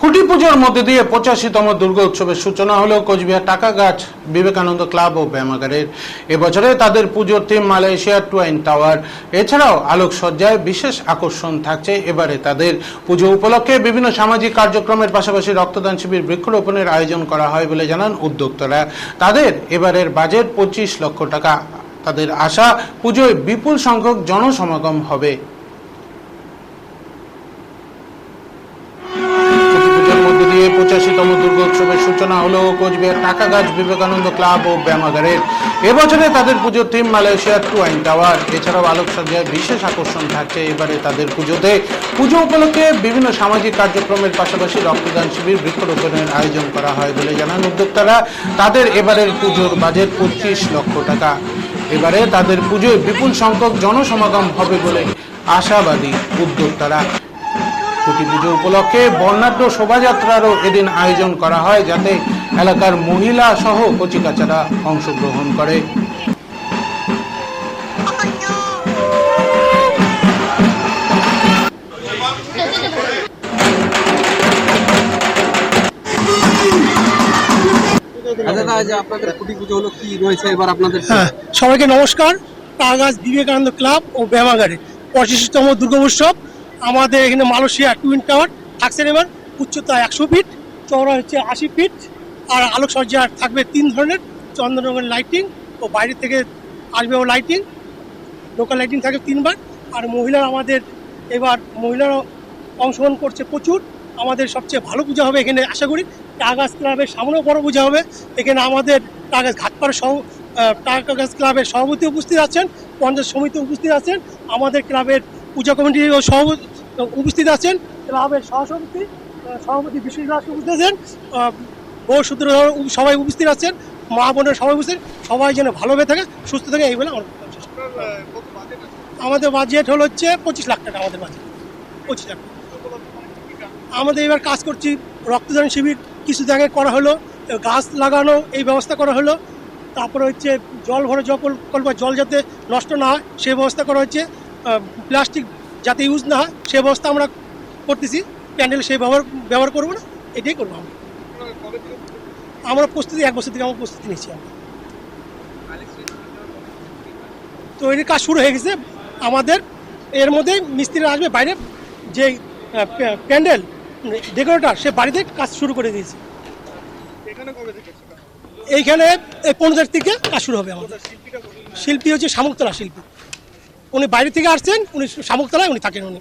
খুঁটি পুজোর মধ্যে দিয়ে 85তম দুর্গা উৎসবের সূচনা হলো কোচবিহার টাকাগাছ বিবেকানন্দ ক্লাব ও ব্যায়ামাগারের। এবছরে তাদের পুজোর থিম মালয়েশিয়ার টুয়াইন টাওয়ার। এছাড়াও আলোকসজ্জায় বিশেষ আকর্ষণ থাকছে এবারে তাদের। পুজো উপলক্ষে বিভিন্ন সামাজিক কার্যক্রমের পাশাপাশি রক্তদান শিবির, বৃক্ষরোপণের আয়োজন করা হয় বলে জানান উদ্যোক্তারা। তাদের এবারের বাজেট 25 লক্ষ টাকা। তাদের আশা, পুজোয় বিপুল সংখ্যক জনসমাগম হবে। দিয়ে 85তম দুর্গোৎসবের সূচনা হলো কোচবিহার টাকাগাছ বিবেকানন্দ ক্লাব ও ব্যায়ামাগারের। এবছরে তাদের পুজোর থিম মালয়েশিয়ার টুয়াইন টাওয়ার। এছাড়াও আলোকসজ্জায় বিশেষ আকর্ষণ থাকছে এবারে তাদের পুজোতে। পুজো উপলক্ষে বিভিন্ন সামাজিক কার্যক্রমের পাশাপাশি রক্তদান শিবির, বৃক্ষরোপণের আয়োজন করা হয় বলে জানান উদ্যোক্তারা। তাদের এবারের পুজোর বাজেট 25 লক্ষ টাকা। এবারে তাদের পুজোয় বিপুল সংখ্যক জনসমাগম হবে বলে আশাবাদী উদ্যোক্তারা। খুঁটি পুজো উপলক্ষে বর্ণাঢ্য শোভাযাত্রারও এদিন আয়োজন করা হয়, যাতে এলাকার মহিলা সহ কচিকাচারা অংশগ্রহণ করে। সবাইকে নমস্কার। টাকাগাছ বিবেকানন্দ ক্লাব ও ব্যায়ামাগারে 85তম দুর্গা উৎসব। আমাদের এখানে মালয়েশিয়া টুইন টাওয়ার থাকছে। এবার উচ্চতা 100 ফিট, চওড়া হচ্ছে 80 ফিট। আর আলোকসজ্জা থাকবে 3 ধরনের, চন্দন রঙের লাইটিং ও বাইরে থেকে আসবে ও লাইটিং, লোকাল লাইটিং থাকবে 3বার। আর আমাদের এবার মহিলারা অংশগ্রহণ করছে প্রচুর। আমাদের সবচেয়ে ভালো পূজা হবে এখানে, আশা করি। টাকাগাছ ক্লাবের সামনেও বড় পূজা হবে এখানে। আমাদের টাকাগাছ ঘাটপাড় টাকাগাছ ক্লাবের সভাপতি উপস্থিত আছেন, পঞ্চায়েত সমিতি উপস্থিত আছেন, আমাদের ক্লাবের পূজা কমিটির সভাপতি উপস্থিত আছেন, ক্লাবের সভাপতি বিশেষ উপস্থিত আছেন, বউ সূত্র সবাই উপস্থিত আছেন, মা বোনের সবাই উপস্থিত। সবাই যেন ভালোভাবে থাকে, সুস্থ থাকে, এই বলে আমাদের বাজেট হলো হচ্ছে 25 লাখ টাকা। আমাদের বাজেট 25 লাখ। আমাদের এবার কাজ করছি, রক্তদান শিবির কিছু জায়গায় করা হলো, গাছ লাগানো এই ব্যবস্থা করা হলো। তারপরে হচ্ছে জল ভরে জল যাতে নষ্ট না হয় সে ব্যবস্থা করা হচ্ছে। প্লাস্টিক যাতে ইউজ না হয় সে ব্যবস্থা আমরা করতেছি। প্যান্ডেল সে ব্যবহার করবো না, এটাই করবো আমরা প্রস্তুতি 1 বছর থেকে আমরা প্রস্তুতি নিচ্ছি। তো এর কাজ শুরু হয়ে গেছে আমাদের। এর মধ্যে মিস্ত্রি আসবে, বাইরে যে প্যান্ডেল ডেকোরেটর সে বাড়িতে কাজ শুরু করে দিয়েছে। এইখানে 15 তারিখ থেকে কাজ শুরু হবে আমাদের। শিল্পী হচ্ছে শামুকতলা শিল্পী, উনি বাইরে থেকে আসছেন, উনি শামুকতলায় উনি থাকেন। উনি